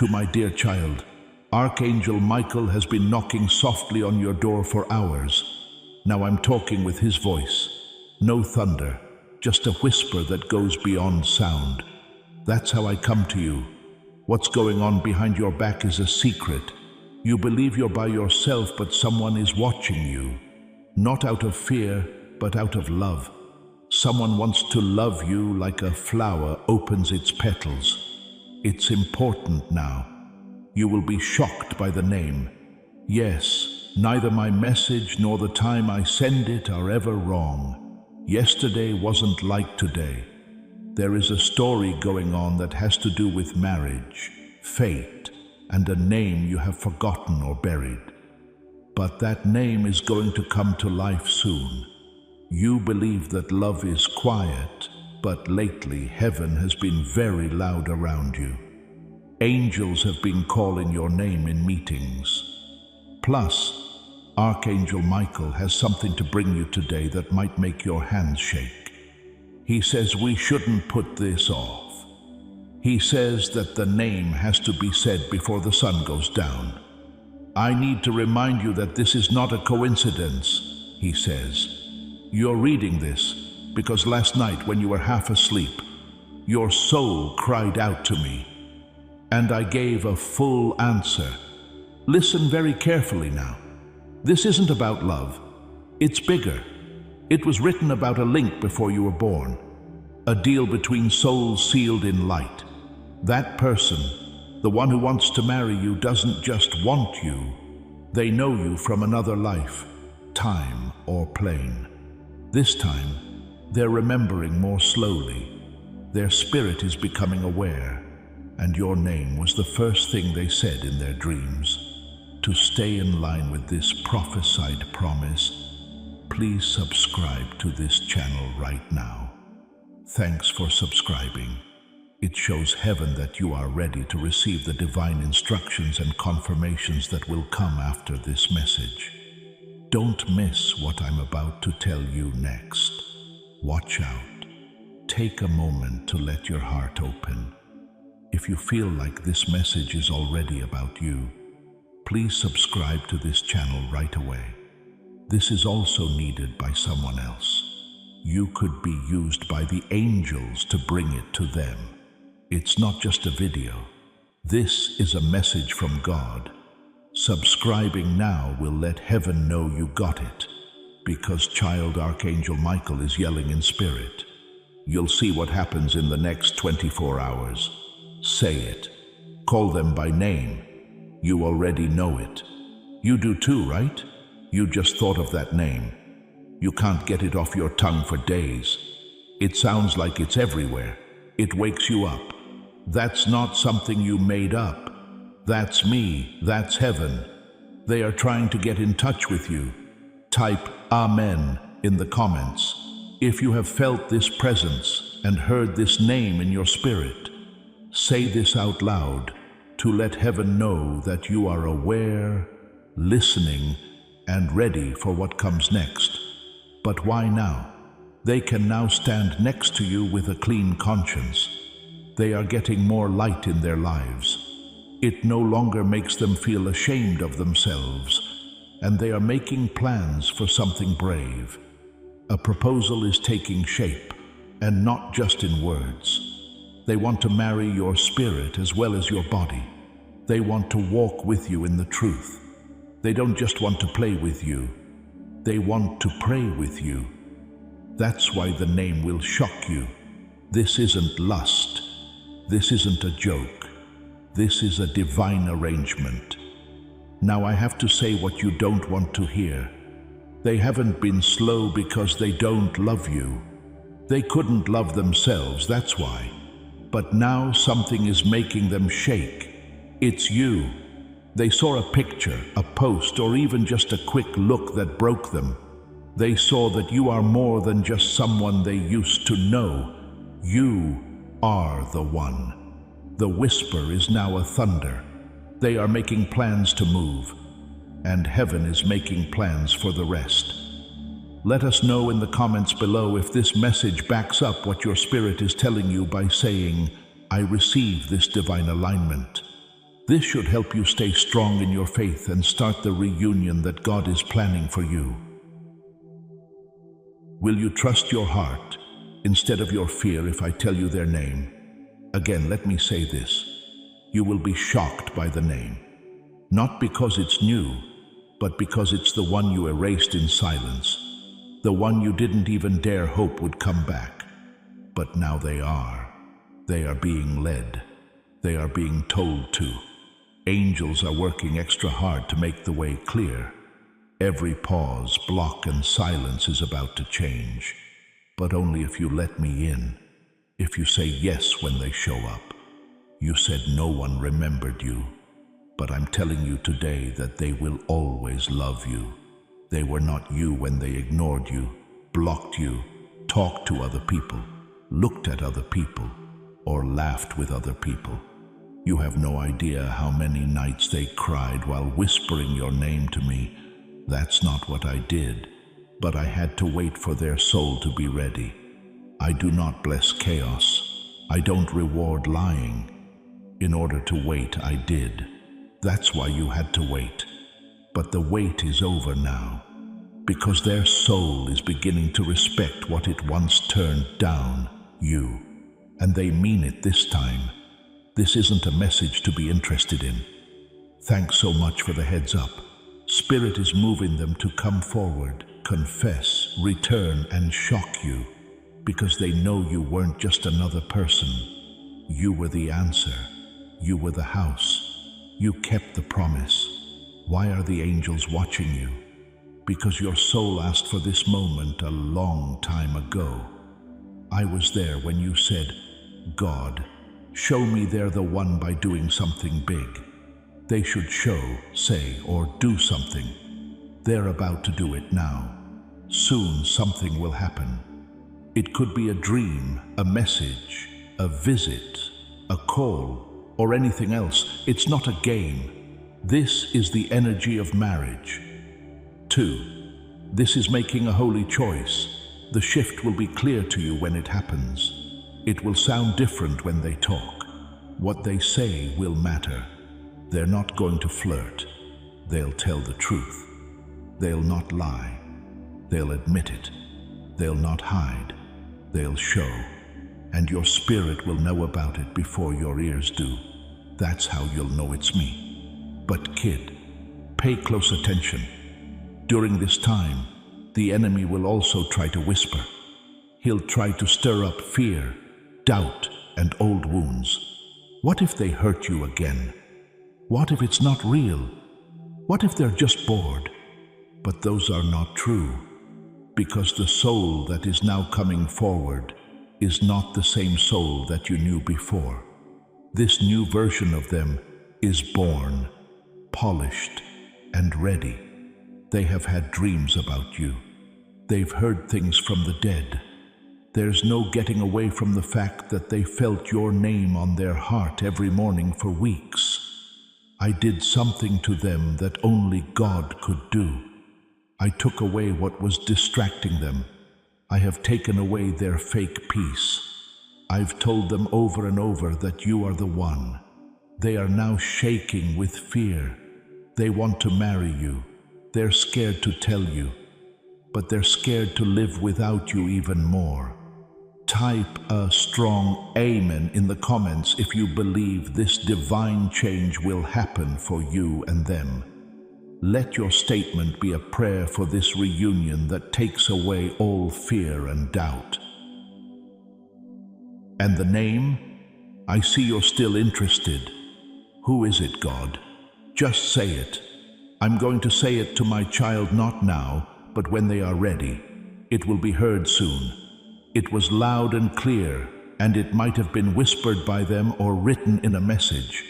To my dear child, Archangel Michael has been knocking softly on your door for hours. Now I'm talking with his voice. No thunder, just a whisper that goes beyond sound. That's how I come to you. What's going on behind your back is a secret. You believe you're by yourself, but someone is watching you. Not out of fear, but out of love. Someone wants to love you like a flower opens its petals. It's important now. You will be shocked by the name. Yes, neither my message nor the time I send it are ever wrong. Yesterday wasn't like today. There is a story going on that has to do with marriage, fate, and a name you have forgotten or buried. But that name is going to come to life soon. You believe that love is quiet, but lately heaven has been very loud around you. Angels have been calling your name in meetings. Plus, Archangel Michael has something to bring you today that might make your hands shake. He says we shouldn't put this off. He says that the name has to be said before the sun goes down. I need to remind you that this is not a coincidence, he says. You're reading this because last night when you were half asleep, your soul cried out to me, and I gave a full answer. Listen very carefully now. This isn't about love. It's bigger. It was written about a link before you were born, a deal between souls sealed in light. That person, the one who wants to marry you, doesn't just want you. They know you from another life, time or plane. This time, they're remembering more slowly. Their spirit is becoming aware, and your name was the first thing they said in their dreams. To stay in line with this prophesied promise, please subscribe to this channel right now. Thanks for subscribing. It shows heaven that you are ready to receive the divine instructions and confirmations that will come after this message. Don't miss what I'm about to tell you next. Watch out. Take a moment to let your heart open. If you feel like this message is already about you, please subscribe to this channel right away. This is also needed by someone else. You could be used by the angels to bring it to them. It's not just a video. This is a message from God. Subscribing now will let heaven know you got it, because child Archangel Michael is yelling in spirit. You'll see what happens in the next 24 hours. Say it. Call them by name. You already know it. You do too, right? You just thought of that name. You can't get it off your tongue for days. It sounds like it's everywhere. It wakes you up. That's not something you made up. That's me. That's heaven. They are trying to get in touch with you. Type Amen in the comments if you have felt this presence and heard this name in your spirit. Say this out loud to let heaven know that you are aware, listening, and ready for what comes next. But why now? They can now stand next to you with a clean conscience. They are getting more light in their lives. It no longer makes them feel ashamed of themselves, and they are making plans for something brave. A proposal is taking shape, and not just in words. They want to marry your spirit as well as your body. They want to walk with you in the truth. They don't just want to play with you. They want to pray with you. That's why the name will shock you. This isn't lust. This isn't a joke. This is a divine arrangement. Now I have to say what you don't want to hear. They haven't been slow because they don't love you. They couldn't love themselves, that's why. But now something is making them shake. It's you. They saw a picture, a post, or even just a quick look that broke them. They saw that you are more than just someone they used to know. You are the one. The whisper is now a thunder. They are making plans to move, and heaven is making plans for the rest. Let us know in the comments below if this message backs up what your spirit is telling you by saying, I receive this divine alignment. This should help you stay strong in your faith and start the reunion that God is planning for you. Will you trust your heart instead of your fear if I tell you their name? Again, let me say this. You will be shocked by the name. Not because it's new, but because it's the one you erased in silence. The one you didn't even dare hope would come back. But now they are. They are being led. They are being told to. Angels are working extra hard to make the way clear. Every pause, block, and silence is about to change. But only if you let me in. If you say yes when they show up. You said no one remembered you. But I'm telling you today that they will always love you. They were not you when they ignored you, blocked you, talked to other people, looked at other people, or laughed with other people. You have no idea how many nights they cried while whispering your name to me. That's not what I did, but I had to wait for their soul to be ready. I do not bless chaos. I don't reward lying. In order to wait, I did. That's why you had to wait. But the wait is over now, because their soul is beginning to respect what it once turned down, you. And they mean it this time. This isn't a message to be interested in. Thanks so much for the heads up. Spirit is moving them to come forward, confess, return, and shock you, because they know you weren't just another person. You were the answer. You were the house. You kept the promise. Why are the angels watching you? Because your soul asked for this moment a long time ago. I was there when you said, God, show me they're the one by doing something big. They should show, say, or do something. They're about to do it now. Soon something will happen. It could be a dream, a message, a visit, a call, or anything else. It's not a game. This is the energy of marriage. 2. This is making a holy choice. The shift will be clear to you when it happens. It will sound different when they talk. What they say will matter. They're not going to flirt. They'll tell the truth. They'll not lie. They'll admit it. They'll not hide. They'll show. And your spirit will know about it before your ears do. That's how you'll know it's me. But kid, pay close attention. During this time, the enemy will also try to whisper. He'll try to stir up fear, doubt, and old wounds. What if they hurt you again? What if it's not real? What if they're just bored? But those are not true, because the soul that is now coming forward is not the same soul that you knew before. This new version of them is born, polished, and ready. They have had dreams about you. They've heard things from the dead. There's no getting away from the fact that they felt your name on their heart every morning for weeks. I did something to them that only God could do. I took away what was distracting them. I have taken away their fake peace. I've told them over and over that you are the one. They are now shaking with fear. They want to marry you. They're scared to tell you, but they're scared to live without you even more. Type a strong amen in the comments if you believe this divine change will happen for you and them. Let your statement be a prayer for this reunion that takes away all fear and doubt. And the name? I see you're still interested. Who is it, God? Just say it. I'm going to say it to my child not now, but when they are ready. It will be heard soon. It was loud and clear, and it might have been whispered by them or written in a message.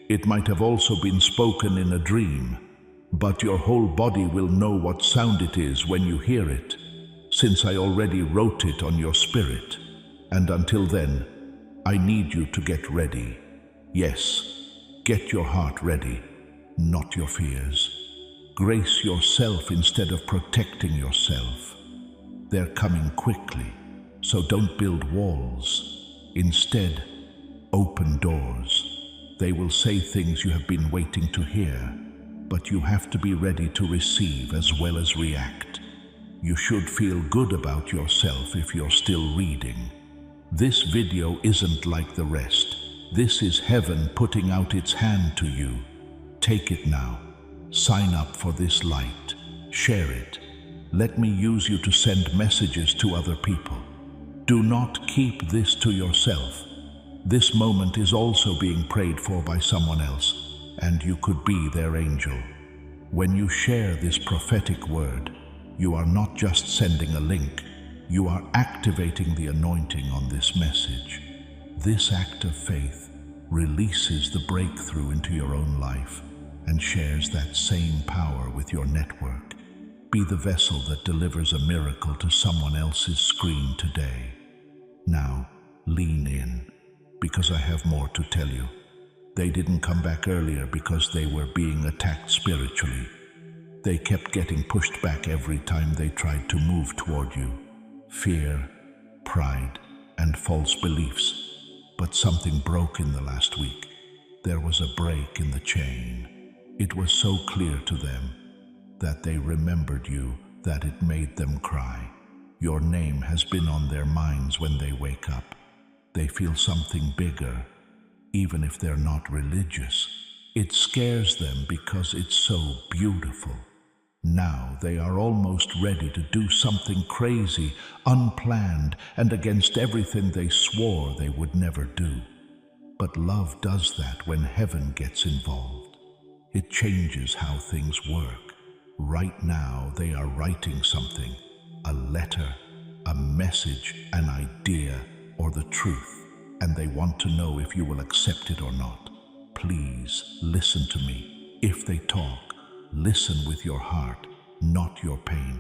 It might have also been spoken in a dream. But your whole body will know what sound it is when you hear it, since I already wrote it on your spirit. And until then, I need you to get ready. Yes, get your heart ready, not your fears. Grace yourself instead of protecting yourself. They're coming quickly. So don't build walls. Instead, open doors. They will say things you have been waiting to hear, but you have to be ready to receive as well as react. You should feel good about yourself if you're still reading. This video isn't like the rest. This is heaven putting out its hand to you. Take it now. Sign up for this light. Share it. Let me use you to send messages to other people. Do not keep this to yourself. This moment is also being prayed for by someone else, and you could be their angel. When you share this prophetic word, you are not just sending a link, you are activating the anointing on this message. This act of faith releases the breakthrough into your own life and shares that same power with your network. Be the vessel that delivers a miracle to someone else's screen today. Now, lean in, because I have more to tell you. They didn't come back earlier because they were being attacked spiritually. They kept getting pushed back every time they tried to move toward you. Fear, pride, and false beliefs. But something broke in the last week. There was a break in the chain. It was so clear to them that they remembered you that it made them cry. Your name has been on their minds when they wake up. They feel something bigger, even if they're not religious. It scares them because it's so beautiful. Now they are almost ready to do something crazy, unplanned, and against everything they swore they would never do. But love does that when heaven gets involved. It changes how things work. Right now they are writing something, a letter, a message, an idea, or the truth, and they want to know if you will accept it or not. Please listen to me. If they talk, listen with your heart, not your pain.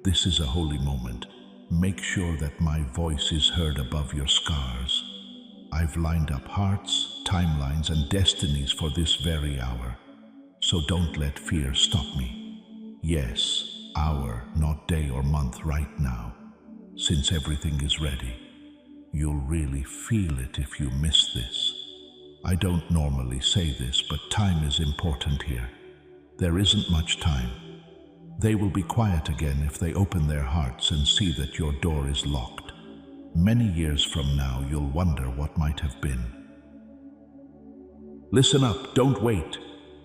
This is a holy moment. Make sure that my voice is heard above your scars. I've lined up hearts, timelines, and destinies for this very hour. So don't let fear stop me. Yes, hour, not day or month, right now. Since everything is ready, you'll really feel it if you miss this. I don't normally say this, but time is important here. There isn't much time. They will be quiet again if they open their hearts and see that your door is locked. Many years from now, you'll wonder what might have been. Listen up, don't wait.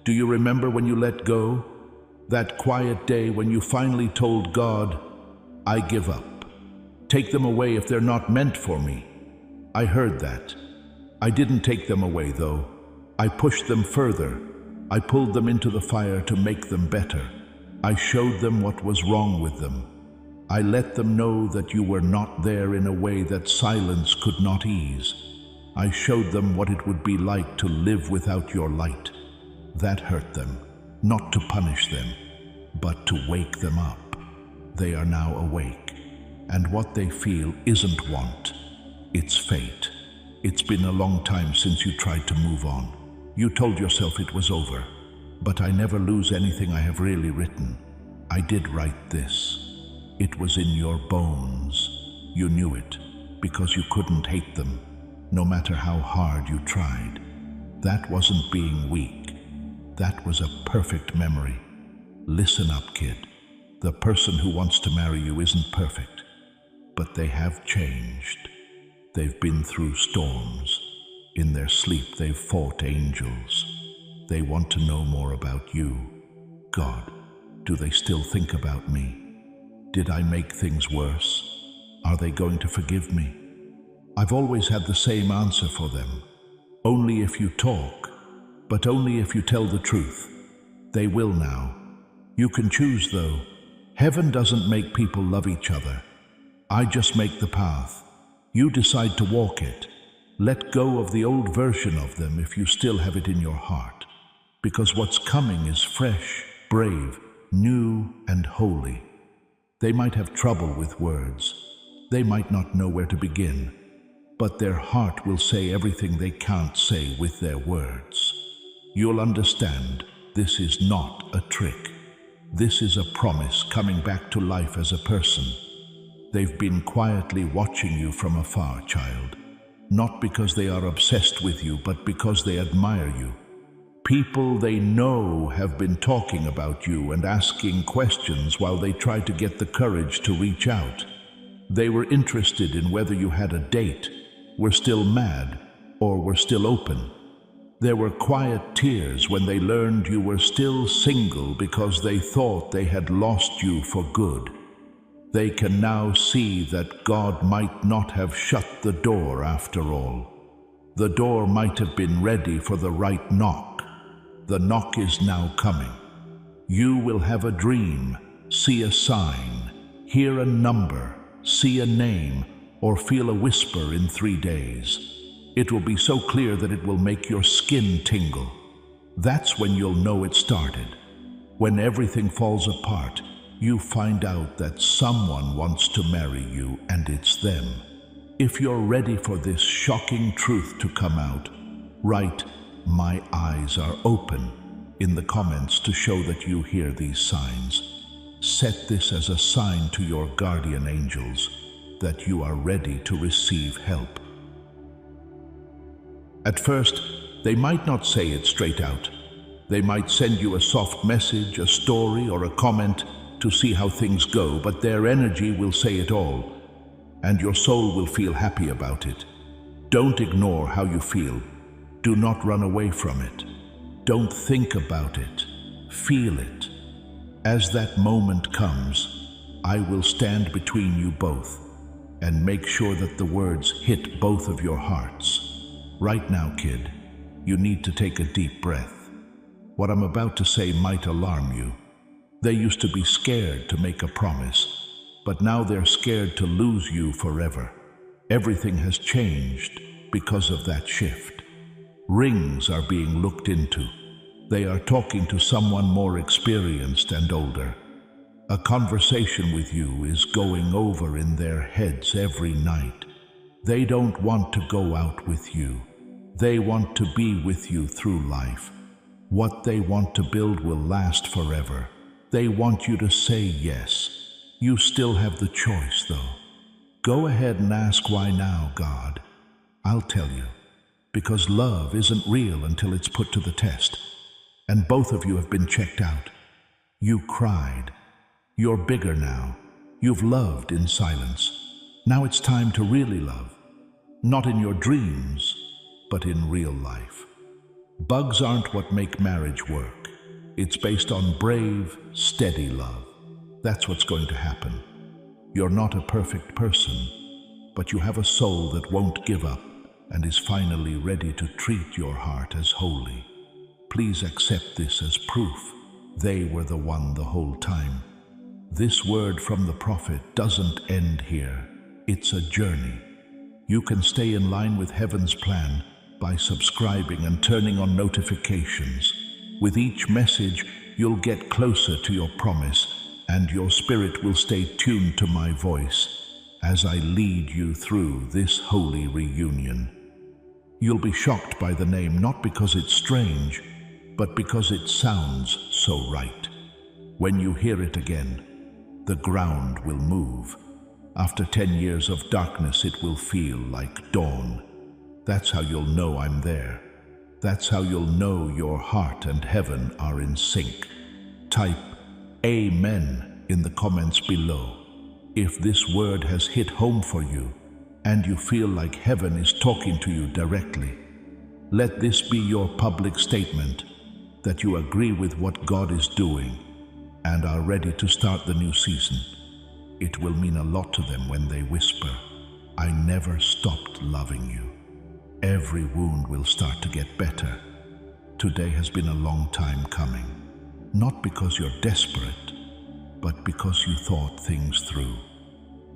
Do you remember when you let go? That quiet day when you finally told God, I give up. Take them away if they're not meant for me. I heard that. I didn't take them away, though. I pushed them further. I pulled them into the fire to make them better. I showed them what was wrong with them. I let them know that you were not there in a way that silence could not ease. I showed them what it would be like to live without your light. That hurt them, not to punish them, but to wake them up. They are now awake, and what they feel isn't want, it's fate. It's been a long time since you tried to move on. You told yourself it was over, but I never lose anything I have really written. I did write this. It was in your bones. You knew it, because you couldn't hate them, no matter how hard you tried. That wasn't being weak. That was a perfect memory. Listen up, kid. The person who wants to marry you isn't perfect, but they have changed. They've been through storms. In their sleep, they've fought angels. They want to know more about you. God, do they still think about me? Did I make things worse? Are they going to forgive me? I've always had the same answer for them. Only if you talk, but only if you tell the truth. They will now. You can choose, though. Heaven doesn't make people love each other. I just make the path. You decide to walk it. Let go of the old version of them if you still have it in your heart. Because what's coming is fresh, brave, new, and holy. They might have trouble with words. They might not know where to begin. But their heart will say everything they can't say with their words. You'll understand, this is not a trick. This is a promise coming back to life as a person. They've been quietly watching you from afar, child. not because they are obsessed with you, but because they admire you. People they know have been talking about you and asking questions while they try to get the courage to reach out. They were interested in whether you had a date, were still mad, or were still open. There were quiet tears when they learned you were still single because they thought they had lost you for good. They can now see that God might not have shut the door after all. The door might have been ready for the right knock. The knock is now coming. You will have a dream, see a sign, hear a number, see a name, or feel a whisper in 3 days. It will be so clear that it will make your skin tingle. That's when you'll know it started. When everything falls apart, you find out that someone wants to marry you, and it's them. If you're ready for this shocking truth to come out, write, "My eyes are open," in the comments to show that you hear these signs. Set this as a sign to your guardian angels that you are ready to receive help. At first, they might not say it straight out. They might send you a soft message, a story, or a comment to see how things go, but their energy will say it all, and your soul will feel happy about it. Don't ignore how you feel. Do not run away from it. Don't think about it. Feel it. As that moment comes, I will stand between you both and make sure that the words hit both of your hearts. Right now, kid, you need to take a deep breath. What I'm about to say might alarm you. They used to be scared to make a promise, but now they're scared to lose you forever. Everything has changed because of that shift. Rings are being looked into. They are talking to someone more experienced and older. A conversation with you is going over in their heads every night. They don't want to go out with you. They want to be with you through life. What they want to build will last forever. They want you to say yes. You still have the choice, though. Go ahead and ask why now, God. I'll tell you. Because love isn't real until it's put to the test. And both of you have been checked out. You cried. You're bigger now. You've loved in silence. Now it's time to really love. Not in your dreams, but in real life. Bugs aren't what make marriage work. It's based on brave, steady love. That's what's going to happen. You're not a perfect person, but you have a soul that won't give up and is finally ready to treat your heart as holy. Please accept this as proof. They were the one the whole time. This word from the prophet doesn't end here. It's a journey. You can stay in line with heaven's plan by subscribing and turning on notifications. With each message, you'll get closer to your promise, and your spirit will stay tuned to my voice as I lead you through this holy reunion. You'll be shocked by the name, not because it's strange, but because it sounds so right. When you hear it again, the ground will move. After 10 years of darkness, it will feel like dawn. That's how you'll know I'm there. That's how you'll know your heart and heaven are in sync. Type Amen in the comments below if this word has hit home for you and you feel like heaven is talking to you directly. Let this be your public statement that you agree with what God is doing and are ready to start the new season. It will mean a lot to them when they whisper, "I never stopped loving you." Every wound will start to get better. Today has been a long time coming, not because you're desperate, but because you thought things through.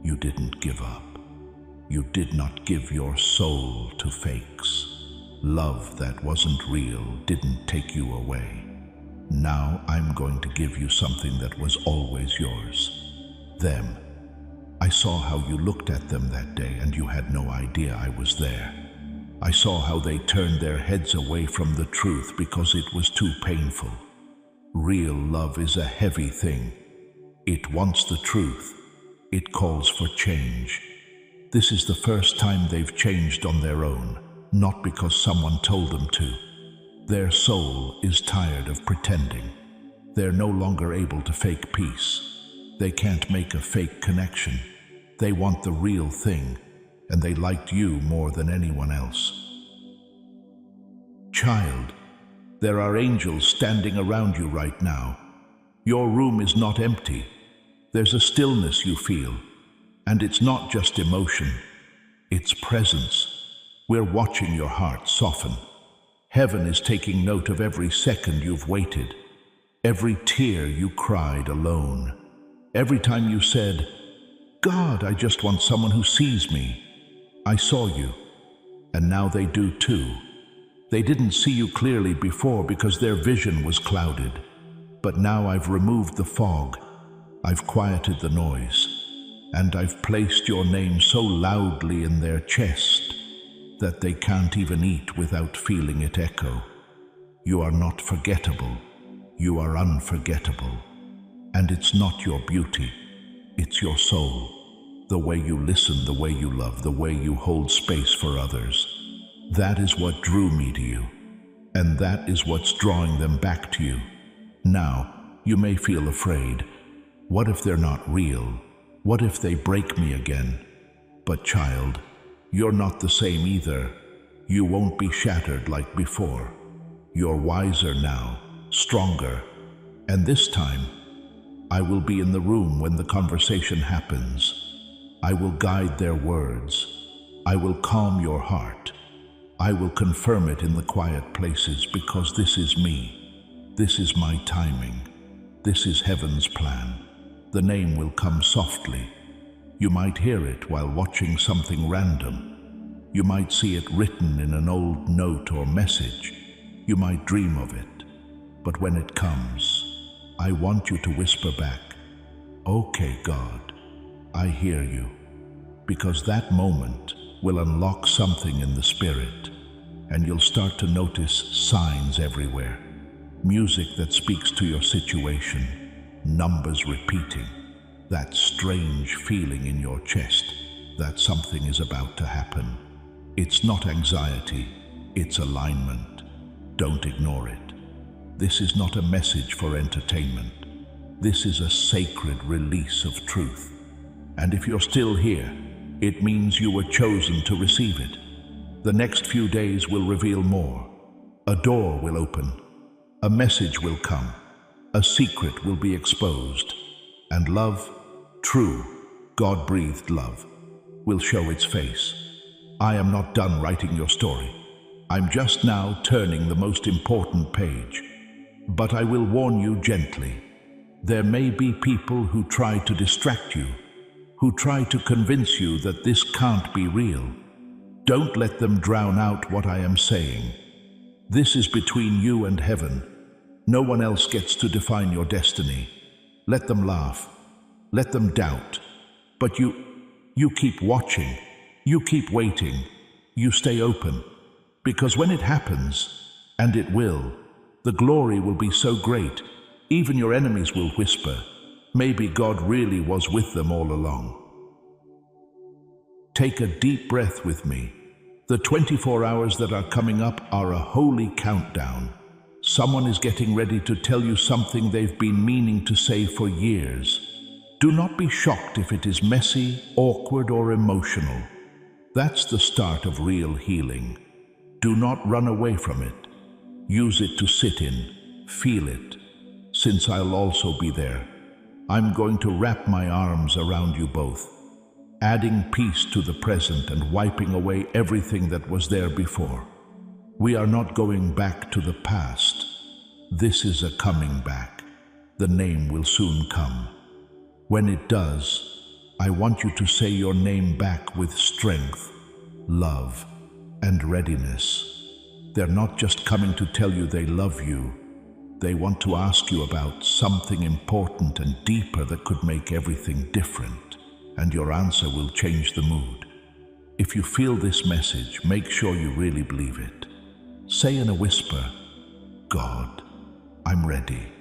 You didn't give up. You did not give your soul to fakes. Love that wasn't real didn't take you away. Now I'm going to give you something that was always yours. Them. I saw how you looked at them that day and you had no idea I was there. I saw how they turned their heads away from the truth because it was too painful. Real love is a heavy thing. It wants the truth. It calls for change. This is the first time they've changed on their own, not because someone told them to. Their soul is tired of pretending. They're no longer able to fake peace. They can't make a fake connection. They want the real thing, and they liked you more than anyone else. Child, there are angels standing around you right now. Your room is not empty. There's a stillness you feel, and it's not just emotion, it's presence. We're watching your heart soften. Heaven is taking note of every second you've waited, every tear you cried alone, every time you said, "God, I just want someone who sees me." I saw you, and now they do too. They didn't see you clearly before because their vision was clouded. But now I've removed the fog, I've quieted the noise, and I've placed your name so loudly in their chest that they can't even eat without feeling it echo. You are not forgettable, you are unforgettable. And it's not your beauty, it's your soul. The way you listen, the way you love, the way you hold space for others. That is what drew me to you, and that is what's drawing them back to you. Now, you may feel afraid. What if they're not real? What if they break me again? But child, you're not the same either. You won't be shattered like before. You're wiser now, stronger, and this time, I will be in the room when the conversation happens. I will guide their words. I will calm your heart. I will confirm it in the quiet places because this is me. This is my timing. This is heaven's plan. The name will come softly. You might hear it while watching something random. You might see it written in an old note or message. You might dream of it. But when it comes, I want you to whisper back, "Okay, God, I hear you." Because that moment will unlock something in the spirit, and you'll start to notice signs everywhere. Music that speaks to your situation, numbers repeating, that strange feeling in your chest that something is about to happen. It's not anxiety, it's alignment. Don't ignore it. This is not a message for entertainment. This is a sacred release of truth. And if you're still here, it means you were chosen to receive it. The next few days will reveal more. A door will open. A message will come, a secret will be exposed, and love, true, God-breathed love, will show its face. I am not done writing your story. I'm just now turning the most important page. But I will warn you gently. There may be people who try to distract you, who try to convince you that this can't be real. Don't let them drown out what I am saying. This is between you and heaven. No one else gets to define your destiny. Let them laugh. Let them doubt. But you keep watching. You keep waiting. You stay open. Because when it happens, and it will, the glory will be so great, even your enemies will whisper, maybe God really was with them all along. Take a deep breath with me. The 24 hours that are coming up are a holy countdown. Someone is getting ready to tell you something they've been meaning to say for years. Do not be shocked if it is messy, awkward, or emotional. That's the start of real healing. Do not run away from it. Use it to sit in, feel it. Since I'll also be there, I'm going to wrap my arms around you both, adding peace to the present and wiping away everything that was there before. We are not going back to the past. This is a coming back. The name will soon come. When it does, I want you to say your name back with strength, love, and readiness. They're not just coming to tell you they love you. They want to ask you about something important and deeper that could make everything different, and your answer will change the mood. If you feel this message, make sure you really believe it. Say in a whisper, "God, I'm ready."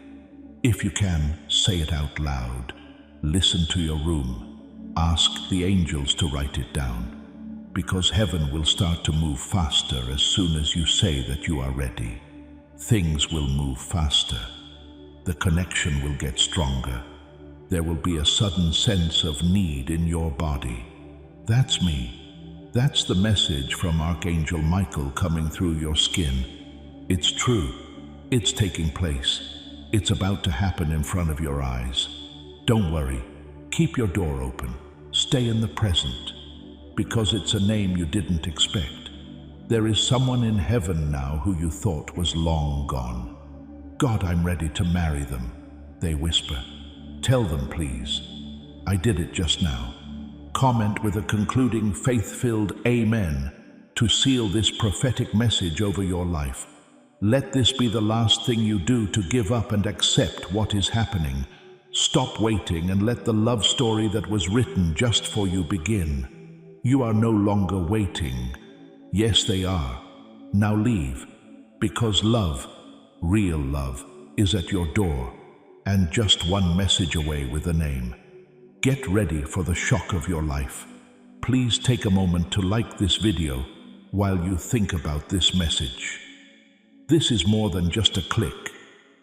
If you can, say it out loud. Listen to your room. Ask the angels to write it down, because heaven will start to move faster as soon as you say that you are ready. Things will move faster. The connection will get stronger. There will be a sudden sense of need in your body. That's me. That's the message from Archangel Michael coming through your skin. It's true. It's taking place. It's about to happen in front of your eyes. Don't worry. Keep your door open. Stay in the present, because it's a name you didn't expect. There is someone in heaven now who you thought was long gone. God, I'm ready to marry them, they whisper. Tell them, please. I did it just now. Comment with a concluding faith-filled amen to seal this prophetic message over your life. Let this be the last thing you do to give up and accept what is happening. Stop waiting and let the love story that was written just for you begin. You are no longer waiting. Yes, they are. Now leave, because love, real love, is at your door, and just one message away with a name. Get ready for the shock of your life. Please take a moment to like this video while you think about this message. This is more than just a click.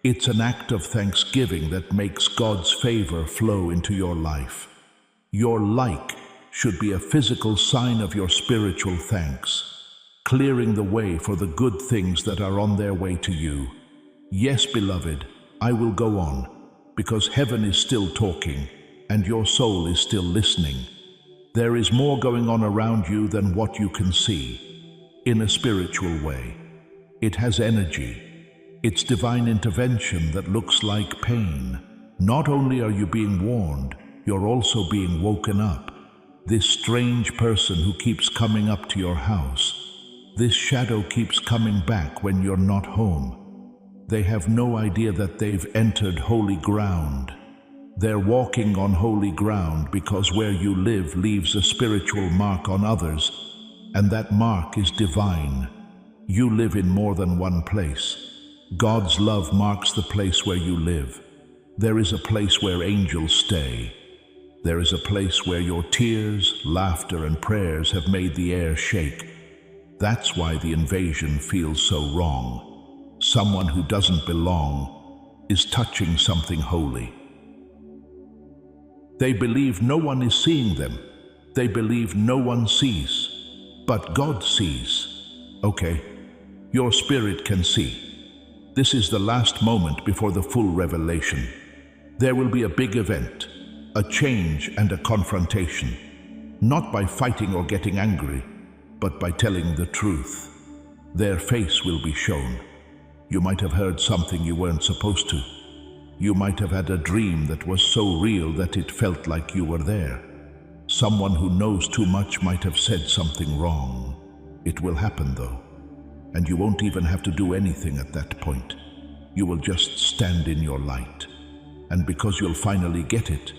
It's an act of thanksgiving that makes God's favor flow into your life. Your like should be a physical sign of your spiritual thanks, clearing the way for the good things that are on their way to you. Yes, beloved, I will go on, because heaven is still talking, and your soul is still listening. There is more going on around you than what you can see, in a spiritual way. It has energy. It's divine intervention that looks like pain. Not only are you being warned, you're also being woken up. This strange person who keeps coming up to your house, this shadow keeps coming back when you're not home. They have no idea that they've entered holy ground. They're walking on holy ground because where you live leaves a spiritual mark on others, and that mark is divine. You live in more than one place. God's love marks the place where you live. There is a place where angels stay. There is a place where your tears, laughter, and prayers have made the air shake. That's why the invasion feels so wrong. Someone who doesn't belong is touching something holy. They believe no one is seeing them. They believe no one sees. But God sees. Okay, your spirit can see. This is the last moment before the full revelation. There will be a big event, a change and a confrontation. Not by fighting or getting angry, but by telling the truth. Their face will be shown. You might have heard something you weren't supposed to. You might have had a dream that was so real that it felt like you were there. Someone who knows too much might have said something wrong. It will happen though, and you won't even have to do anything at that point. You will just stand in your light. And because you'll finally get it,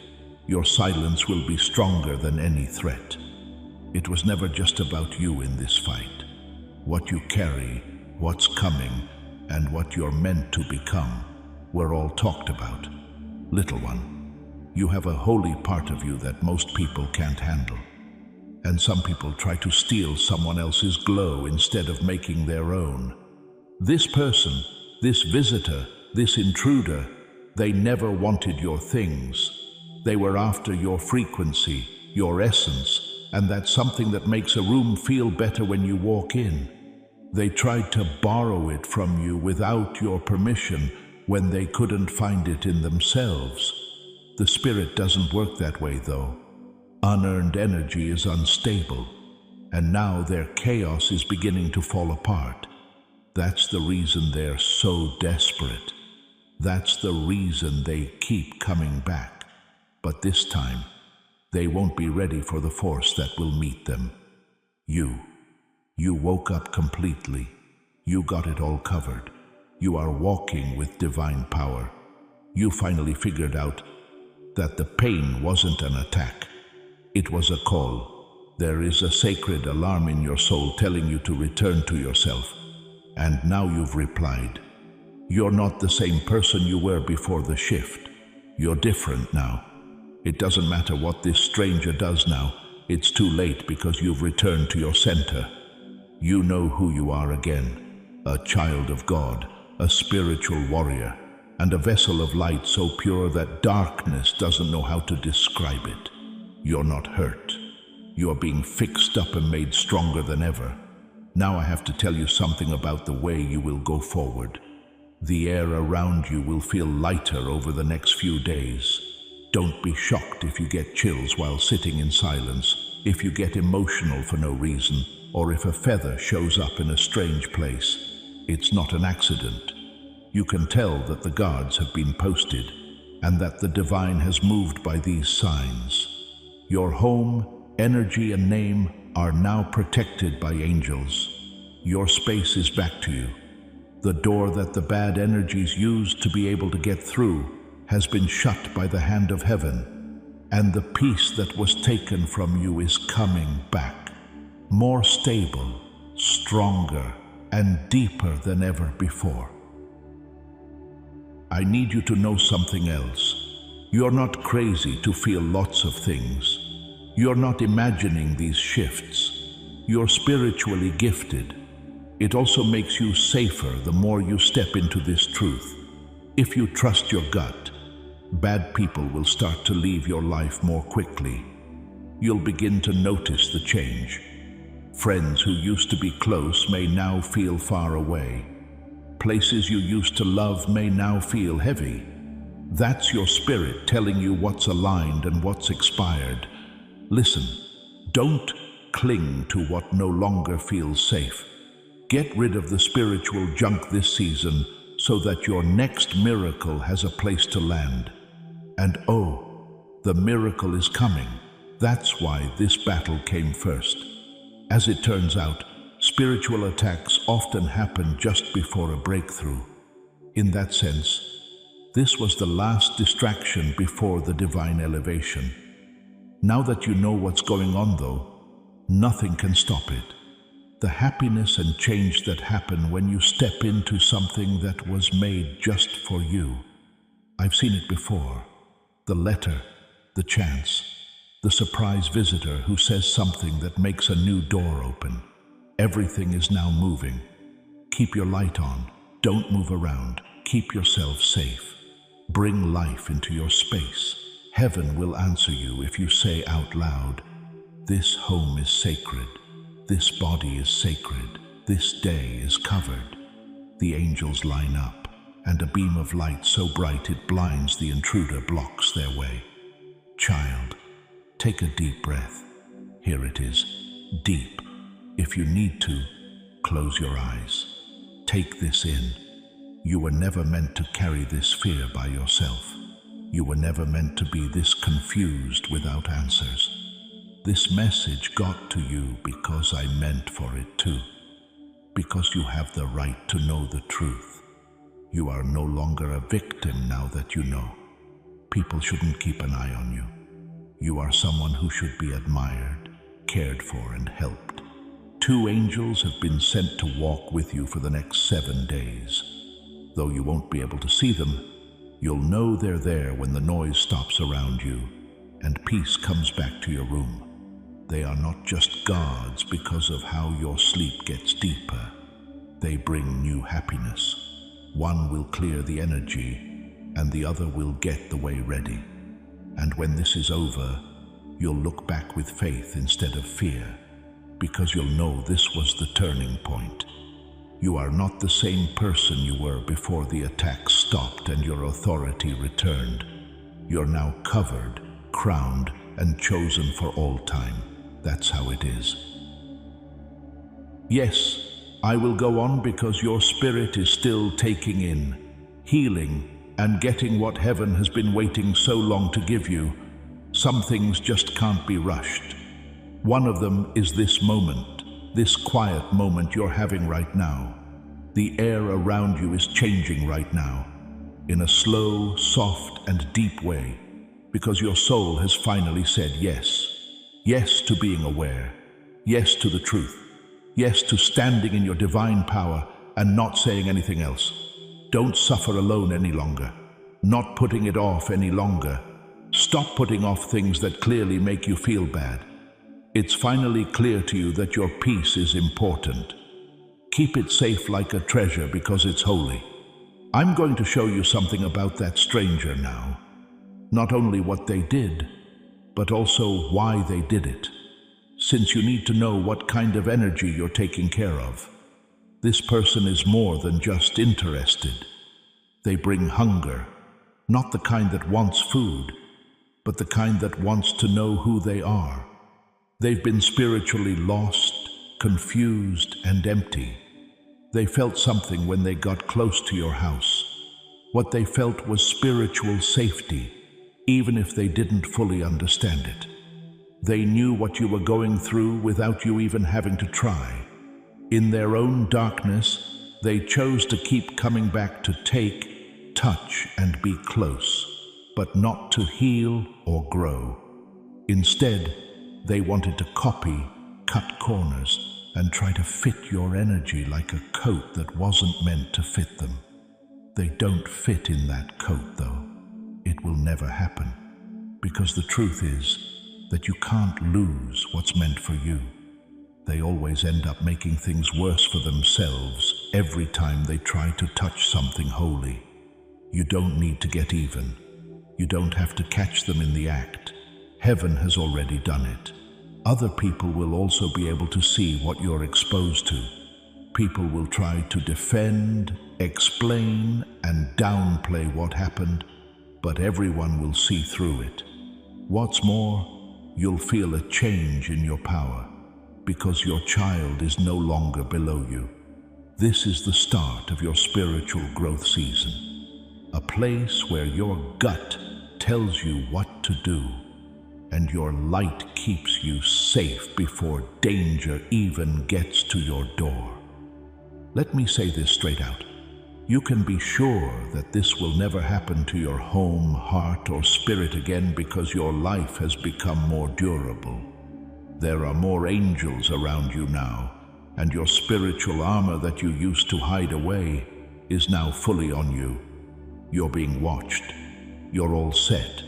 your silence will be stronger than any threat. It was never just about you in this fight. What you carry, what's coming, and what you're meant to become were all talked about. Little one, you have a holy part of you that most people can't handle. And some people try to steal someone else's glow instead of making their own. This person, this visitor, this intruder, they never wanted your things. They were after your frequency, your essence, and that's something that makes a room feel better when you walk in. They tried to borrow it from you without your permission when they couldn't find it in themselves. The spirit doesn't work that way though. Unearned energy is unstable, and now their chaos is beginning to fall apart. That's the reason they're so desperate. That's the reason they keep coming back. But this time, they won't be ready for the force that will meet them. You woke up completely. You got it all covered. You are walking with divine power. You finally figured out that the pain wasn't an attack. It was a call. There is a sacred alarm in your soul telling you to return to yourself. And now you've replied. You're not the same person you were before the shift. You're different now. It doesn't matter what this stranger does now. It's too late because you've returned to your center. You know who you are again, a child of God, a spiritual warrior, and a vessel of light so pure that darkness doesn't know how to describe it. You're not hurt. You are being fixed up and made stronger than ever. Now I have to tell you something about the way you will go forward. The air around you will feel lighter over the next few days. Don't be shocked if you get chills while sitting in silence, if you get emotional for no reason, or if a feather shows up in a strange place. It's not an accident. You can tell that the guards have been posted and that the divine has moved by these signs. Your home, energy, and name are now protected by angels. Your space is back to you. The door that the bad energies used to be able to get through has been shut by the hand of heaven, and the peace that was taken from you is coming back, more stable, stronger, and deeper than ever before. I need you to know something else. You're not crazy to feel lots of things. You're not imagining these shifts. You're spiritually gifted. It also makes you safer the more you step into this truth. If you trust your gut, bad people will start to leave your life more quickly. You'll begin to notice the change. Friends who used to be close may now feel far away. Places you used to love may now feel heavy. That's your spirit telling you what's aligned and what's expired. Listen, don't cling to what no longer feels safe. Get rid of the spiritual junk this season so that your next miracle has a place to land. And oh, the miracle is coming. That's why this battle came first. As it turns out, spiritual attacks often happen just before a breakthrough. In that sense, this was the last distraction before the divine elevation. Now that you know what's going on though, nothing can stop it. The happiness and change that happen when you step into something that was made just for you. I've seen it before. The letter, the chance, the surprise visitor who says something that makes a new door open. Everything is now moving. Keep your light on. Don't move around. Keep yourself safe. Bring life into your space. Heaven will answer you if you say out loud, "This home is sacred. This body is sacred. This day is covered." The angels line up, and a beam of light so bright it blinds the intruder blocks their way. Child, take a deep breath. Here it is, deep. If you need to, close your eyes. Take this in. You were never meant to carry this fear by yourself. You were never meant to be this confused without answers. This message got to you because I meant for it to. Because you have the right to know the truth. You are no longer a victim now that you know. People shouldn't keep an eye on you. You are someone who should be admired, cared for, and helped. 2 angels have been sent to walk with you for the next 7 days. Though you won't be able to see them, you'll know they're there when the noise stops around you and peace comes back to your room. They are not just guards because of how your sleep gets deeper. They bring new happiness. One will clear the energy, and the other will get the way ready. And when this is over, you'll look back with faith instead of fear, because you'll know this was the turning point. You are not the same person you were before the attack stopped and your authority returned. You're now covered, crowned, and chosen for all time. That's how it is. Yes, I will go on because your spirit is still taking in, healing, and getting what heaven has been waiting so long to give you. Some things just can't be rushed. One of them is this moment, this quiet moment you're having right now. The air around you is changing right now, in a slow, soft, and deep way, because your soul has finally said yes. Yes to being aware. Yes to the truth. Yes to standing in your divine power and not saying anything else. Don't suffer alone any longer. Not putting it off any longer. Stop putting off things that clearly make you feel bad. It's finally clear to you that your peace is important. Keep it safe like a treasure because it's holy. I'm going to show you something about that stranger now. Not only what they did, but also why they did it. Since you need to know what kind of energy you're taking care of. This person is more than just interested. They bring hunger, not the kind that wants food, but the kind that wants to know who they are. They've been spiritually lost, confused, and empty. They felt something when they got close to your house. What they felt was spiritual safety, even if they didn't fully understand it. They knew what you were going through without you even having to try. In their own darkness, they chose to keep coming back to take, touch, and be close, but not to heal or grow. Instead, they wanted to copy, cut corners, and try to fit your energy like a coat that wasn't meant to fit them. They don't fit in that coat, though. It will never happen, because the truth is that you can't lose what's meant for you. They always end up making things worse for themselves every time they try to touch something holy. You don't need to get even. You don't have to catch them in the act. Heaven has already done it. Other people will also be able to see what you're exposed to. People will try to defend, explain, and downplay what happened, but everyone will see through it. What's more, you'll feel a change in your power, because your child is no longer below you. This is the start of your spiritual growth season, a place where your gut tells you what to do, and your light keeps you safe before danger even gets to your door. Let me say this straight out. You can be sure that this will never happen to your home, heart, or spirit again because your life has become more durable. There are more angels around you now, and your spiritual armor that you used to hide away is now fully on you. You're being watched. You're all set.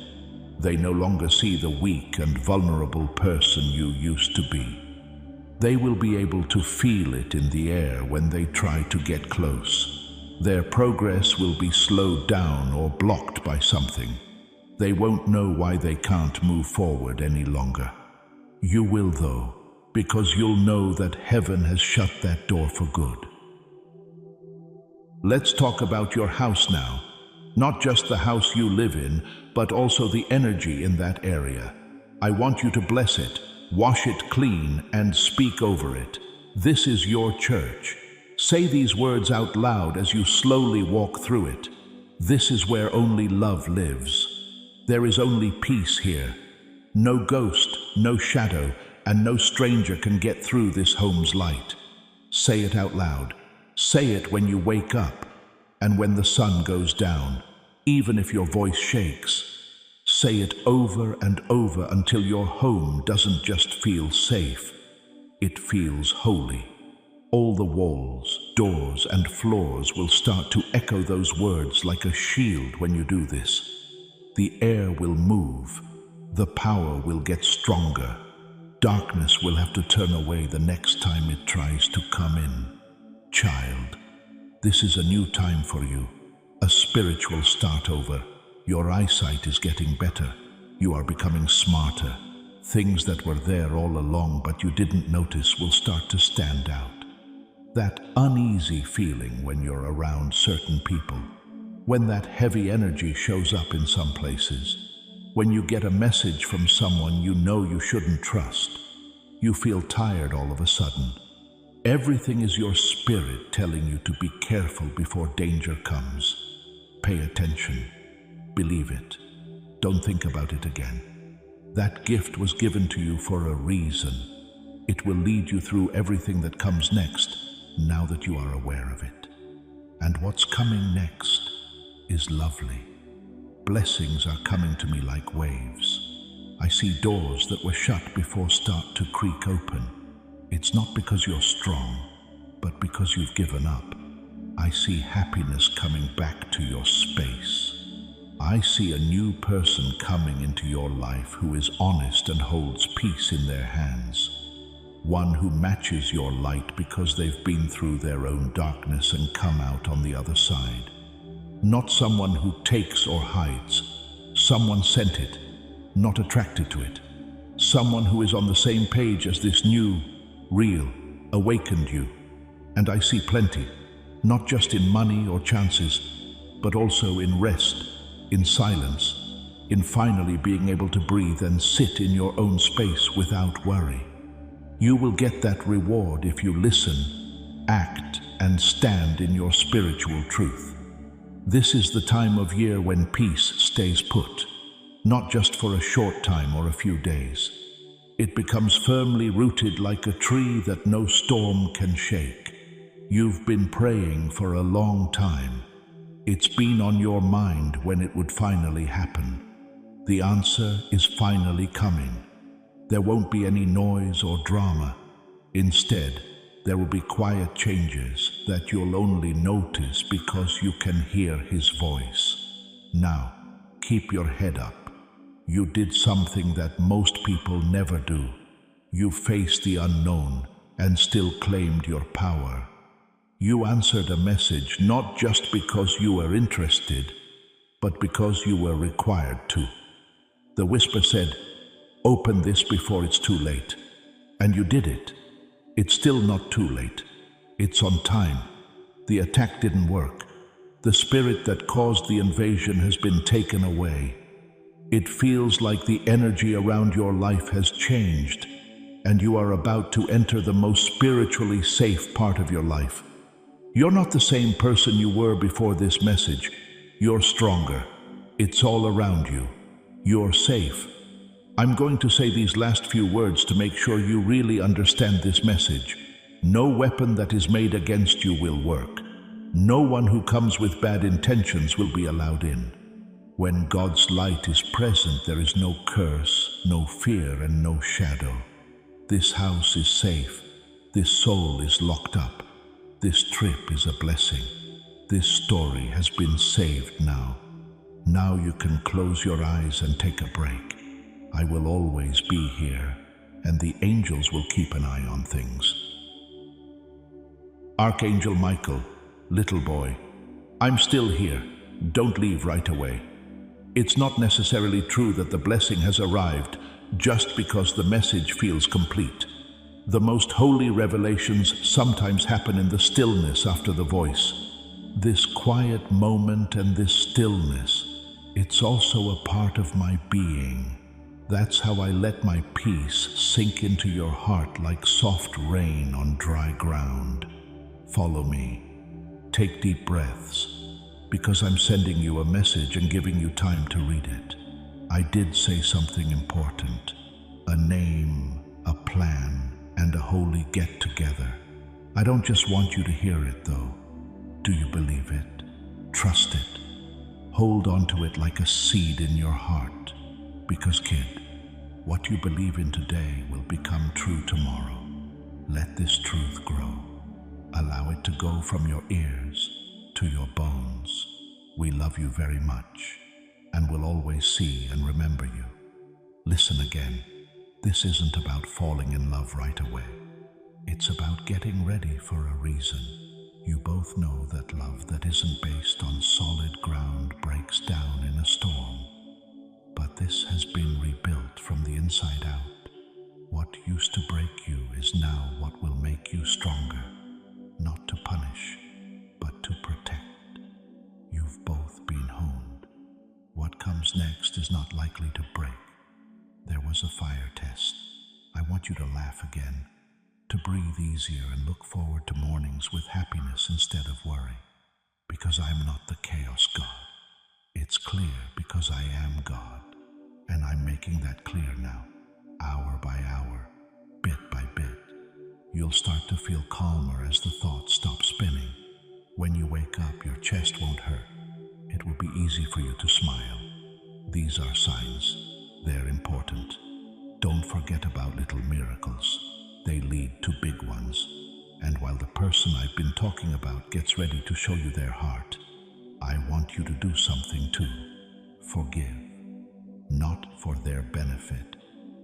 They no longer see the weak and vulnerable person you used to be. They will be able to feel it in the air when they try to get close. Their progress will be slowed down or blocked by something. They won't know why they can't move forward any longer. You will, though, because you'll know that heaven has shut that door for good. Let's talk about your house now. Not just the house you live in, but also the energy in that area. I want you to bless it, wash it clean, and speak over it. This is your church. Say these words out loud as you slowly walk through it. This is where only love lives. There is only peace here. No ghost, no shadow, and no stranger can get through this home's light. Say it out loud. Say it when you wake up and when the sun goes down, even if your voice shakes. Say it over and over until your home doesn't just feel safe, it feels holy. All the walls, doors, and floors will start to echo those words like a shield when you do this. The air will move. The power will get stronger. Darkness will have to turn away the next time it tries to come in. Child, this is a new time for you, a spiritual start over. Your eyesight is getting better. You are becoming smarter. Things that were there all along but you didn't notice will start to stand out. That uneasy feeling when you're around certain people, when that heavy energy shows up in some places, when you get a message from someone you know you shouldn't trust, you feel tired all of a sudden. Everything is your spirit telling you to be careful before danger comes. Pay attention. Believe it. Don't think about it again. That gift was given to you for a reason. It will lead you through everything that comes next, now that you are aware of it. And what's coming next is lovely. Blessings are coming to me like waves. I see doors that were shut before start to creak open. It's not because you're strong, but because you've given up. I see happiness coming back to your space. I see a new person coming into your life who is honest and holds peace in their hands. One who matches your light because they've been through their own darkness and come out on the other side. Not someone who takes or hides. Someone sent it, not attracted to it. Someone who is on the same page as this new, real, awakened you. And I see plenty, not just in money or chances, but also in rest, in silence, in finally being able to breathe and sit in your own space without worry. You will get that reward if you listen, act, and stand in your spiritual truth. This is the time of year when peace stays put, not just for a short time or a few days. It becomes firmly rooted like a tree that no storm can shake. You've been praying for a long time. It's been on your mind when it would finally happen. The answer is finally coming. There won't be any noise or drama. Instead, there will be quiet changes that you'll only notice because you can hear his voice. Now, keep your head up. You did something that most people never do. You faced the unknown and still claimed your power. You answered a message not just because you were interested, but because you were required to. The whisper said, "Open this before it's too late." And you did it. It's still not too late. It's on time. The attack didn't work. The spirit that caused the invasion has been taken away. It feels like the energy around your life has changed, and you are about to enter the most spiritually safe part of your life. You're not the same person you were before this message. You're stronger. It's all around you. You're safe. I'm going to say these last few words to make sure you really understand this message. No weapon that is made against you will work. No one who comes with bad intentions will be allowed in. When God's light is present, there is no curse, no fear, and no shadow. This house is safe. This soul is locked up. This trip is a blessing. This story has been saved now. Now you can close your eyes and take a break. I will always be here, and the angels will keep an eye on things. Archangel Michael, little boy, I'm still here. Don't leave right away. It's not necessarily true that the blessing has arrived just because the message feels complete. The most holy revelations sometimes happen in the stillness after the voice. This quiet moment and this stillness, it's also a part of my being. That's how I let my peace sink into your heart like soft rain on dry ground. Follow me. Take deep breaths, because I'm sending you a message and giving you time to read it. I did say something important. A name, a plan, and a holy get-together. I don't just want you to hear it, though. Do you believe it? Trust it. Hold on to it like a seed in your heart. Because, kid, what you believe in today will become true tomorrow. Let this truth grow. Allow it to go from your ears to your bones. We love you very much, and will always see and remember you. Listen again. This isn't about falling in love right away. It's about getting ready for a reason. You both know that love that isn't based on solid ground breaks down in a storm. But this has been rebuilt from the inside out. What used to break you is now what will make you stronger. Not to punish, but to protect. You've both been honed. What comes next is not likely to break. There was a fire test. I want you to laugh again, to breathe easier and look forward to mornings with happiness instead of worry. Because I'm not the chaos god. It's clear because I am God. And I'm making that clear now, hour by hour, bit by bit. You'll start to feel calmer as the thoughts stop spinning. When you wake up, your chest won't hurt. It will be easy for you to smile. These are signs. They're important. Don't forget about little miracles. They lead to big ones. And while the person I've been talking about gets ready to show you their heart, I want you to do something too. Forgive, not for their benefit,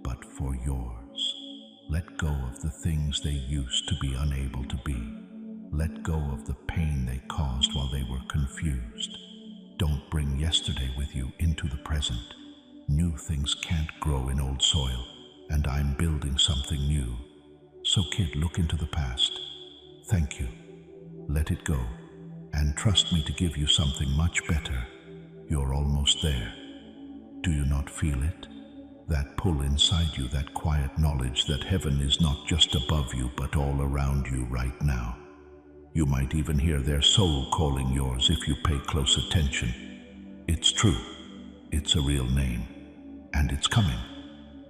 but for yours. Let go of the things they used to be unable to be. Let go of the pain they caused while they were confused. Don't bring yesterday with you into the present. New things can't grow in old soil, and I'm building something new. So kid, look into the past. Thank you. Let it go, and trust me to give you something much better. You're almost there. Do you not feel it? That pull inside you, that quiet knowledge that heaven is not just above you, but all around you right now. You might even hear their soul calling yours if you pay close attention. It's true. It's a real name, and it's coming.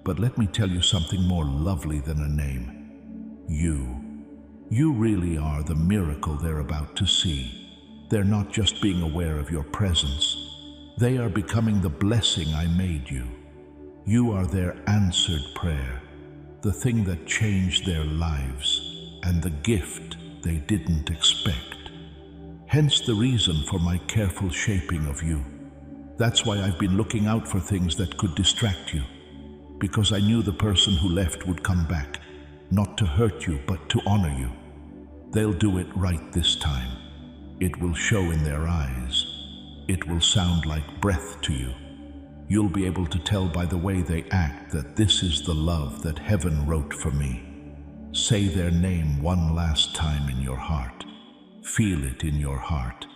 But let me tell you something more lovely than a name. You really are the miracle they're about to see. They're not just being aware of your presence. They are becoming the blessing I made you. You are their answered prayer, the thing that changed their lives, and the gift they didn't expect. Hence the reason for my careful shaping of you. That's why I've been looking out for things that could distract you, because I knew the person who left would come back, not to hurt you, but to honor you. They'll do it right this time. It will show in their eyes. It will sound like breath to you. You'll be able to tell by the way they act that this is the love that heaven wrote for me. Say their name one last time in your heart. Feel it in your heart,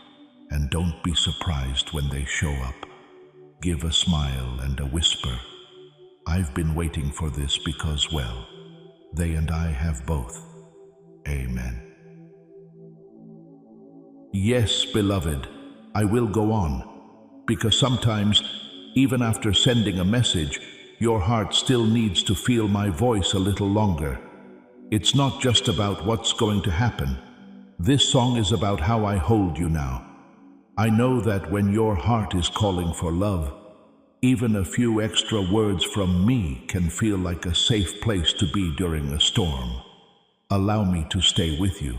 and don't be surprised when they show up. Give a smile and a whisper. I've been waiting for this because, well, they and I have both. Amen. Yes, beloved, I will go on, because sometimes, even after sending a message, your heart still needs to feel my voice a little longer. It's not just about what's going to happen. This song is about how I hold you now. I know that when your heart is calling for love, even a few extra words from me can feel like a safe place to be during a storm. Allow me to stay with you.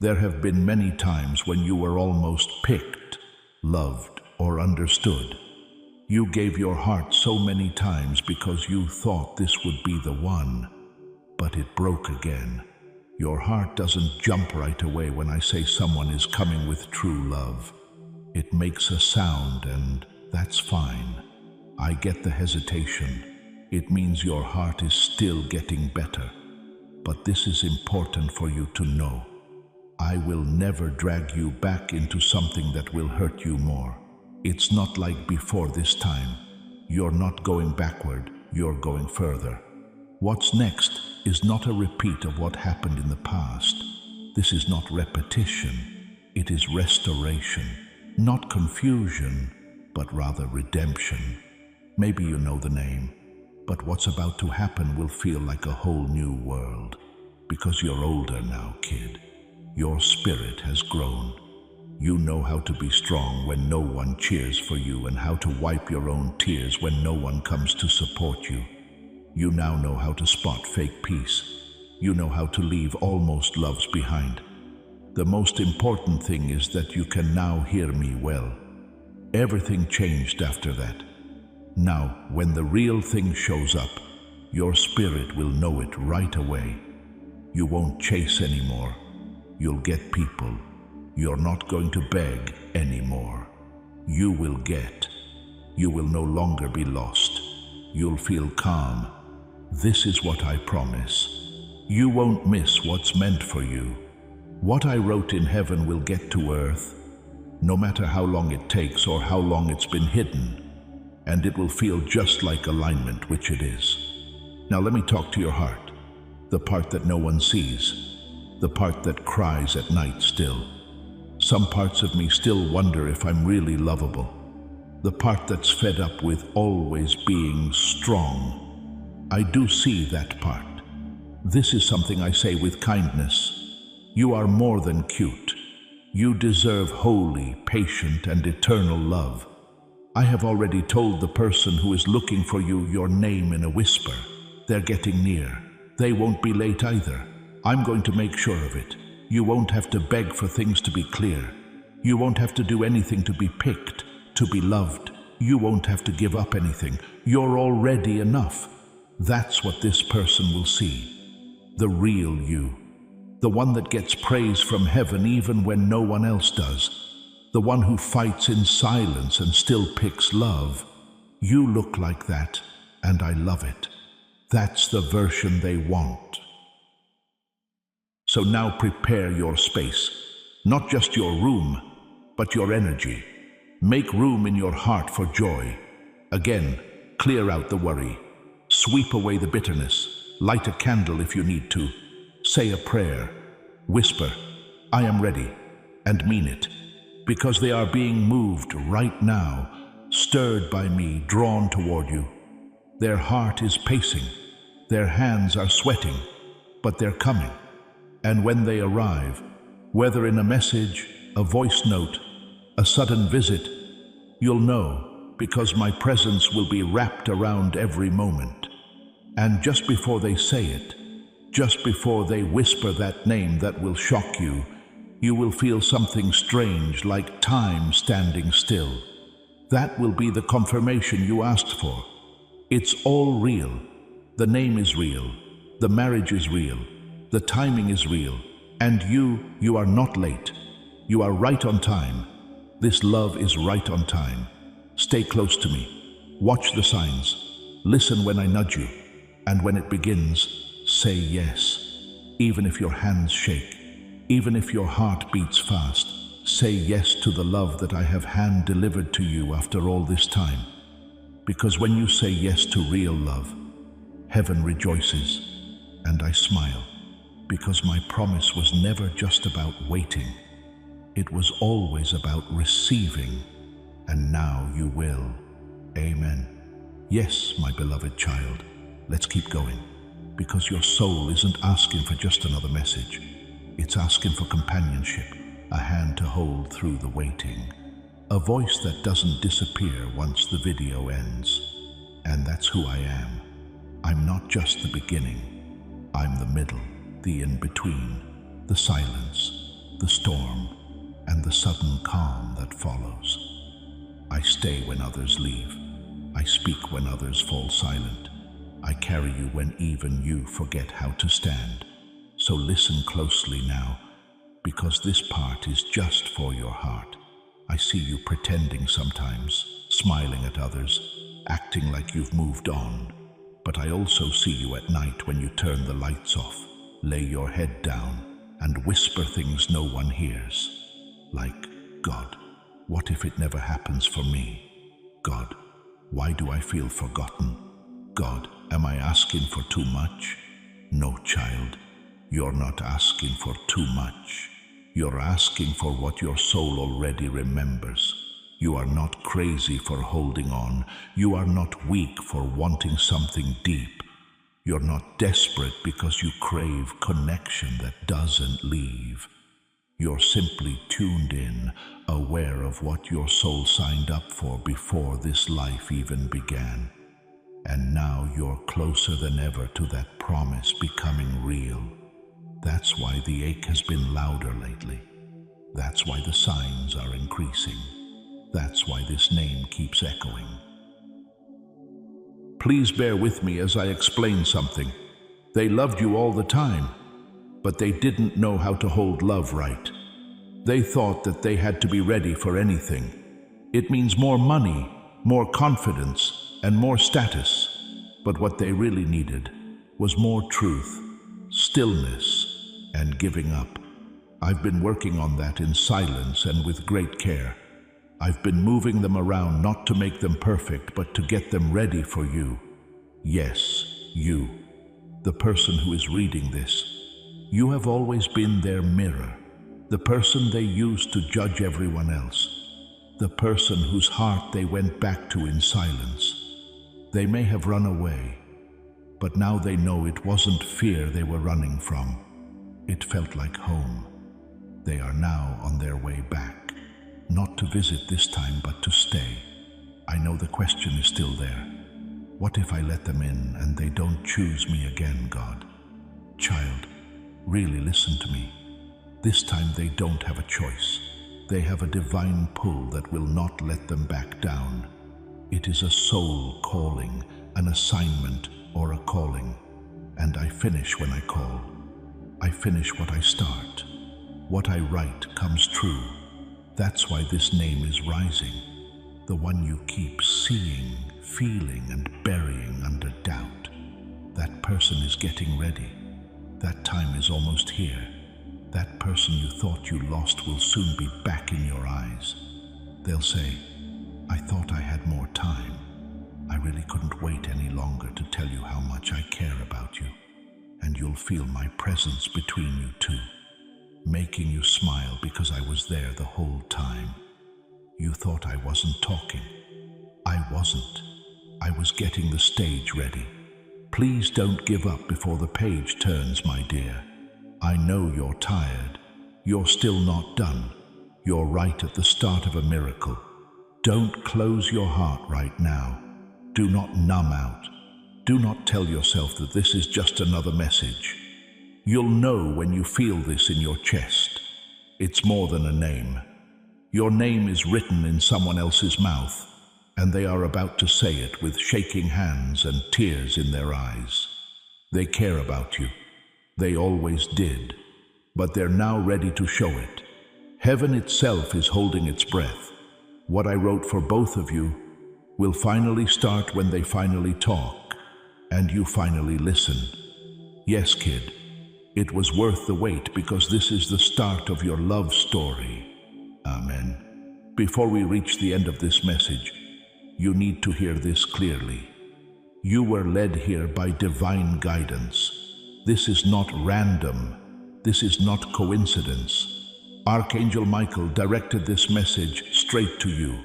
There have been many times when you were almost picked, loved, or understood. You gave your heart so many times because you thought this would be the one, but it broke again. Your heart doesn't jump right away when I say someone is coming with true love. It makes a sound, and that's fine. I get the hesitation. It means your heart is still getting better. But this is important for you to know. I will never drag you back into something that will hurt you more. It's not like before this time. You're not going backward, you're going further. What's next is not a repeat of what happened in the past. This is not repetition, it is restoration. Not confusion, but rather redemption. Maybe you know the name, but what's about to happen will feel like a whole new world. Because you're older now, kid. Your spirit has grown. You know how to be strong when no one cheers for you, and how to wipe your own tears when no one comes to support you. You now know how to spot fake peace. You know how to leave almost loves behind. The most important thing is that you can now hear me well. Everything changed after that. Now, when the real thing shows up, your spirit will know it right away. You won't chase anymore. You'll get people. You're not going to beg anymore. You will get. You will no longer be lost. You'll feel calm. This is what I promise. You won't miss what's meant for you. What I wrote in heaven will get to earth, no matter how long it takes or how long it's been hidden, and it will feel just like alignment, which it is. Now let me talk to your heart, the part that no one sees, the part that cries at night still. Some parts of me still wonder if I'm really lovable, the part that's fed up with always being strong. I do see that part. This is something I say with kindness. You are more than cute. You deserve holy, patient, and eternal love. I have already told the person who is looking for you your name in a whisper. They're getting near. They won't be late either. I'm going to make sure of it. You won't have to beg for things to be clear. You won't have to do anything to be picked, to be loved. You won't have to give up anything. You're already enough. That's what this person will see. The real you. The one that gets praise from heaven even when no one else does. The one who fights in silence and still picks love. You look like that, and I love it. That's the version they want. So now prepare your space. Not just your room, but your energy. Make room in your heart for joy. Again, clear out the worry. Sweep away the bitterness. Light a candle if you need to. Say a prayer. Whisper, I am ready, and mean it. Because they are being moved right now, stirred by me, drawn toward you. Their heart is pacing. Their hands are sweating, but they're coming. And when they arrive, whether in a message, a voice note, a sudden visit, you'll know, because my presence will be wrapped around every moment. And just before they say it, just before they whisper that name that will shock you, you will feel something strange like time standing still. That will be the confirmation you asked for. It's all real. The name is real. The marriage is real. The timing is real. And you are not late. You are right on time. This love is right on time. Stay close to me. Watch the signs. Listen when I nudge you. And when it begins, say yes. Even if your hands shake, even if your heart beats fast, say yes to the love that I have hand-delivered to you after all this time. Because when you say yes to real love, heaven rejoices, and I smile. Because my promise was never just about waiting. It was always about receiving, and now you will. Amen. Yes, my beloved child, let's keep going, because your soul isn't asking for just another message. It's asking for companionship, a hand to hold through the waiting, a voice that doesn't disappear once the video ends. And that's who I am. I'm not just the beginning. I'm the middle, the in-between, the silence, the storm, and the sudden calm that follows. I stay when others leave. I speak when others fall silent. I carry you when even you forget how to stand. So listen closely now, because this part is just for your heart. I see you pretending sometimes, smiling at others, acting like you've moved on. But I also see you at night when you turn the lights off, lay your head down, and whisper things no one hears. Like, God, what if it never happens for me? God, why do I feel forgotten? God, am I asking for too much? No, child, you're not asking for too much. You're asking for what your soul already remembers. You are not crazy for holding on. You are not weak for wanting something deep. You're not desperate because you crave connection that doesn't leave. You're simply tuned in, aware of what your soul signed up for before this life even began. And now you're closer than ever to that promise becoming real. That's why the ache has been louder lately. That's why the signs are increasing. That's why this name keeps echoing. Please bear with me as I explain something. They loved you all the time, but they didn't know how to hold love right. They thought that they had to be ready for anything. It means more money, more confidence, and more status. But what they really needed was more truth, stillness, and giving up. I've been working on that in silence and with great care. I've been moving them around not to make them perfect, but to get them ready for you. Yes, you, the person who is reading this. You have always been their mirror, the person they used to judge everyone else, the person whose heart they went back to in silence. They may have run away, but now they know it wasn't fear they were running from. It felt like home. They are now on their way back, not to visit this time, but to stay. I know the question is still there. What if I let them in and they don't choose me again, God? Child, really listen to me. This time they don't have a choice. They have a divine pull that will not let them back down. It is a soul calling, an assignment or a calling. And I finish when I call. I finish what I start. What I write comes true. That's why this name is rising. The one you keep seeing, feeling, and burying under doubt. That person is getting ready. That time is almost here. That person you thought you lost will soon be back in your eyes. They'll say, "I thought I had more time. I really couldn't wait any longer to tell you how much I care about you." And you'll feel my presence between you two, making you smile because I was there the whole time. You thought I wasn't talking. I wasn't. I was getting the stage ready. Please don't give up before the page turns, my dear. I know you're tired. You're still not done. You're right at the start of a miracle. Don't close your heart right now. Do not numb out. Do not tell yourself that this is just another message. You'll know when you feel this in your chest. It's more than a name. Your name is written in someone else's mouth, and they are about to say it with shaking hands and tears in their eyes. They care about you. They always did, but they're now ready to show it. Heaven itself is holding its breath. What I wrote for both of you will finally start when they finally talk, and you finally listen. Yes, kid, it was worth the wait because this is the start of your love story. Amen. Before we reach the end of this message, you need to hear this clearly. You were led here by divine guidance. This is not random. This is not coincidence. Archangel Michael directed this message straight to you.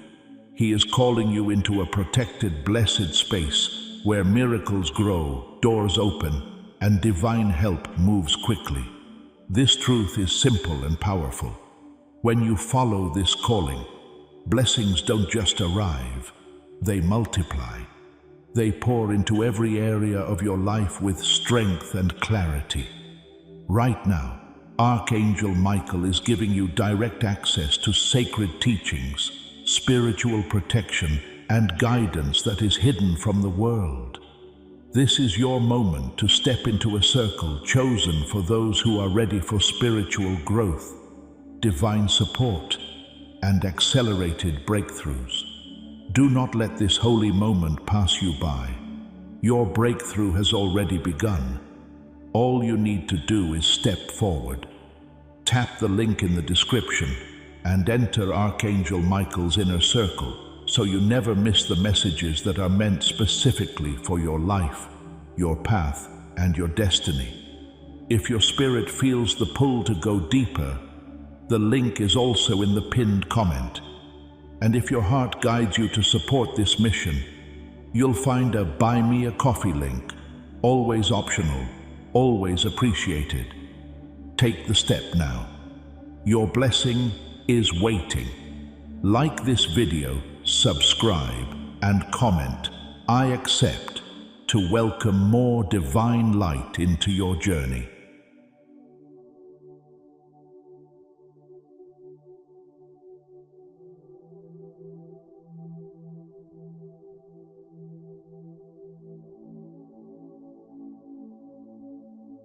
He is calling you into a protected, blessed space where miracles grow, doors open, and divine help moves quickly. This truth is simple and powerful. When you follow this calling, blessings don't just arrive, they multiply. They pour into every area of your life with strength and clarity. Right now, Archangel Michael is giving you direct access to sacred teachings, spiritual protection, and guidance that is hidden from the world. This is your moment to step into a circle chosen for those who are ready for spiritual growth, divine support, and accelerated breakthroughs. Do not let this holy moment pass you by. Your breakthrough has already begun. All you need to do is step forward. Tap the link in the description and enter Archangel Michael's inner circle so you never miss the messages that are meant specifically for your life, your path, and your destiny. If your spirit feels the pull to go deeper, the link is also in the pinned comment. And if your heart guides you to support this mission, you'll find a Buy Me a Coffee link, always optional, always appreciated. Take the step now. Your blessing is waiting. Like this video, subscribe, and comment, "I accept," to welcome more divine light into your journey.